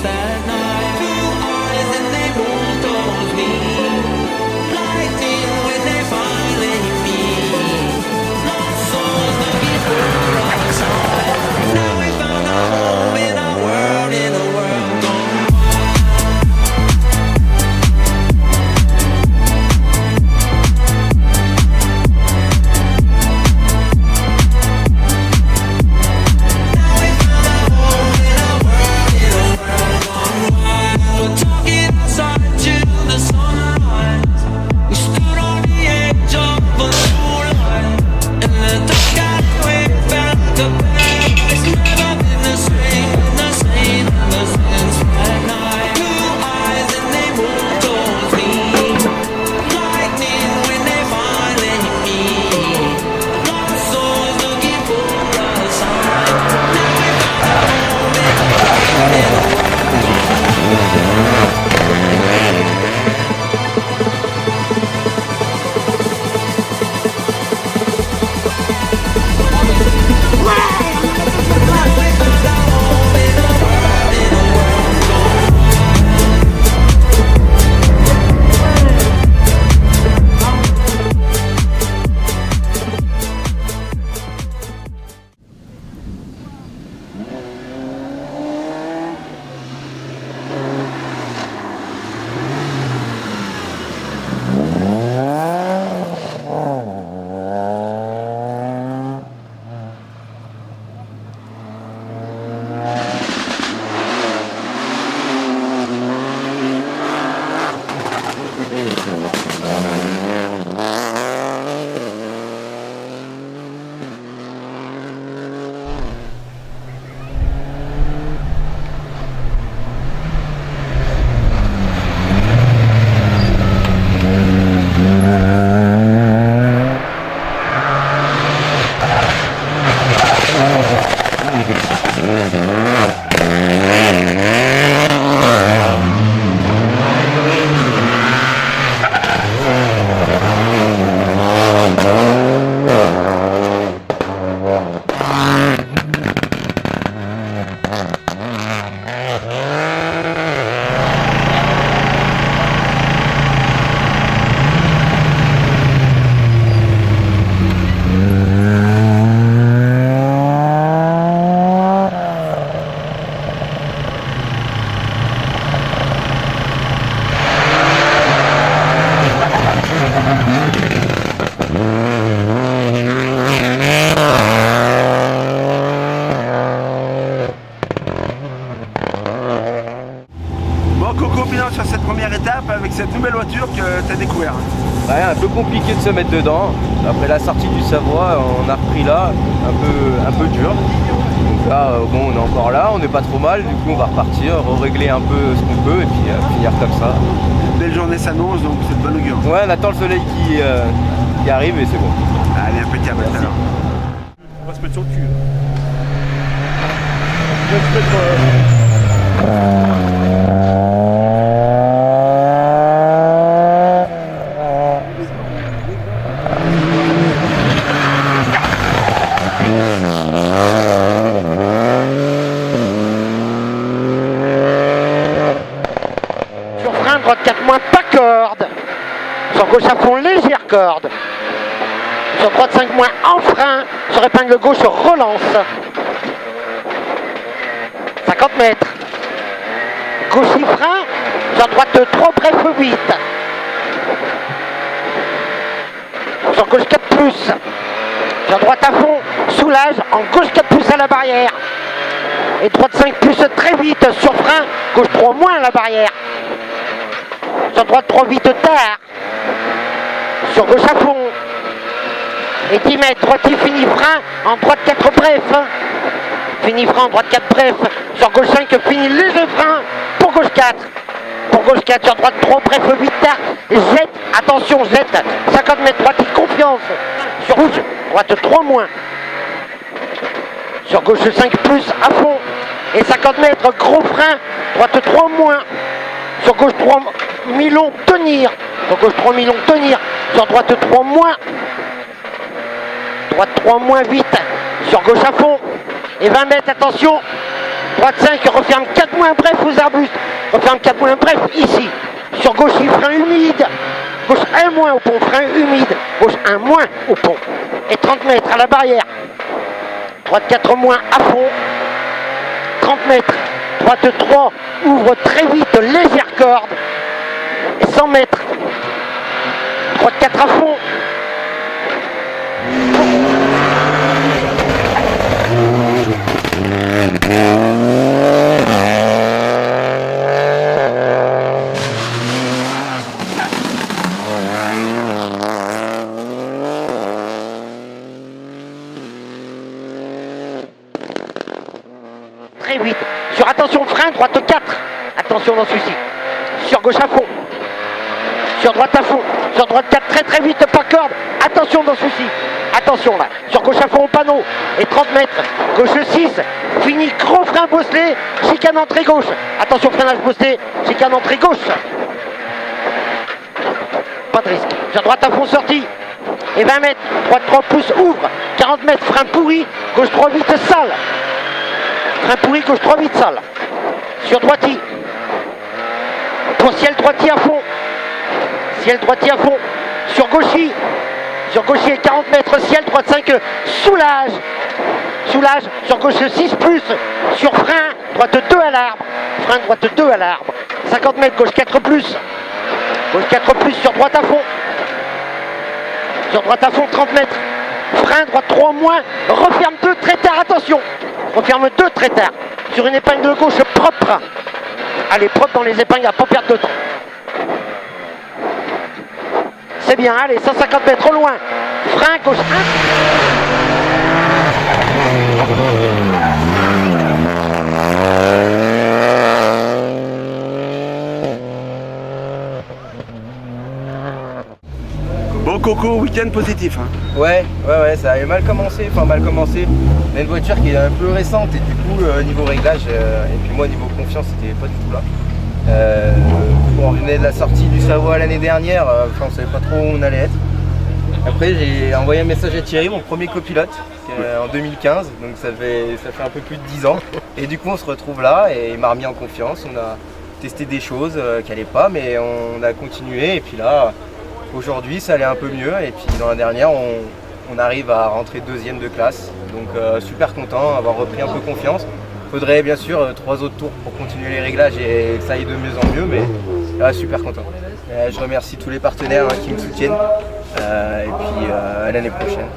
that night. Two eyes and they move towards me. Lightning when they finally meet. Lost souls looking for a sign. Now we found a home in a world gone wild. Sur cette première étape avec cette nouvelle voiture que tu as découvert. Ouais, un peu compliqué de se mettre dedans. Après la sortie du Savoie, on a repris là, un peu dur. Donc là, bon, on est encore là, on n'est pas trop mal. Du coup, on va repartir, régler un peu ce qu'on peut et puis finir comme ça. Belle journée s'annonce, donc c'est de bonne augure. Ouais, on attend le soleil qui arrive et c'est bon. Allez, impeccable. Alors. On va se mettre sur le cul. Sur frein, droite 4 moins, pas corde. Sur gauche à fond, légère corde. Sur droite 5 moins, en frein. Sur épingle gauche, relance. 50 mètres. Gauche frein. Sur droite 3, bref 8. Sur gauche 4 plus. Sur droite à fond, soulage, en gauche 4 plus à la barrière. Et droite 5 plus très vite, sur frein, gauche 3 moins à la barrière. Sur droite 3 vite tard. Sur gauche à fond. Et 10 mètres, droite il finit frein, en droite 4 bref. Fini frein, en droite 4 bref. Sur gauche 5, fini léger frein, pour gauche 4. Pour gauche 4, sur droite 3 bref 8 tard. Jette, attention, jette. 50 mètres, droite il confiance. Sur rouge, droite 3 moins. Sur gauche 5 plus, à fond. Et 50 mètres, gros frein, droite 3 moins. Sur gauche 3 mi-long, tenir. Sur gauche 3 mi-long, tenir. Sur droite 3 moins. Droite 3 moins vite. Sur gauche à fond. Et 20 mètres, attention. Droite 5, referme 4 moins bref aux arbustes. Referme 4 moins bref ici. Sur gauche, il frein humide. Gauche 1 moins au pont, frein humide. Gauche 1 moins au pont. Et 30 mètres à la barrière. Droite 4 moins à fond. 30 mètres. Droite 3 ouvre très vite, légère corde. Et 100 mètres. Droite 4 à fond. Très vite. Sur attention frein, droite 4. Attention dans celui-ci. Sur gauche à fond. Sur droite à fond. Sur droite 4, très vite, pas corde. Attention dans celui-ci. Attention là. Sur gauche à fond au panneau. Et 30 mètres. Gauche 6. Fini, gros frein bosselé. Chicane entrée gauche. Attention freinage bosselé. Chicane entrée gauche. Pas de risque. Sur droite à fond sortie. Et 20 mètres. Droite 3 plus ouvre. 40 mètres. Frein pourri. Gauche 3 vite sale. Frein pourri, gauche 3 vite sale. Sur droiti. Pour ciel droiti à fond. Ciel droiti à fond. Sur gauchi. Sur gauchi 40 mètres. Ciel droite 5. Soulage. Soulage. Sur gauche 6 plus. Sur frein. Droite 2 à l'arbre. Frein droite 2 à l'arbre. 50 mètres. Gauche 4 plus. Gauche 4 plus. Sur droite à fond. Sur droite à fond 30 mètres. Frein droite 3 moins. Referme 2 très tard. Attention. Referme 2 très tard. Sur une épingle gauche propre. Allez, propre dans les épingles, à pas perdre de temps. C'est bien, allez, 150 mètres au loin. Frein gauche 1. Bon Coco, week-end positif. Hein. Ouais, ça avait mal commencé. On a une voiture qui est un peu récente et du coup niveau réglage et puis moi niveau confiance c'était pas du tout là. On venait de la sortie du Savoie l'année dernière, on savait pas trop où on allait être. Après j'ai envoyé un message à Thierry, mon premier copilote, en 2015, donc ça fait un peu plus de 10 ans. Et du coup on se retrouve là et il m'a remis en confiance, on a testé des choses qui allaient pas mais on a continué et puis là aujourd'hui ça allait un peu mieux et puis dans la dernière on arrive à rentrer deuxième de classe. Donc super content, avoir repris un peu confiance. Faudrait bien sûr 3 autres tours pour continuer les réglages et que ça aille de mieux en mieux, mais super content. Je remercie tous les partenaires qui me soutiennent et puis à l'année prochaine.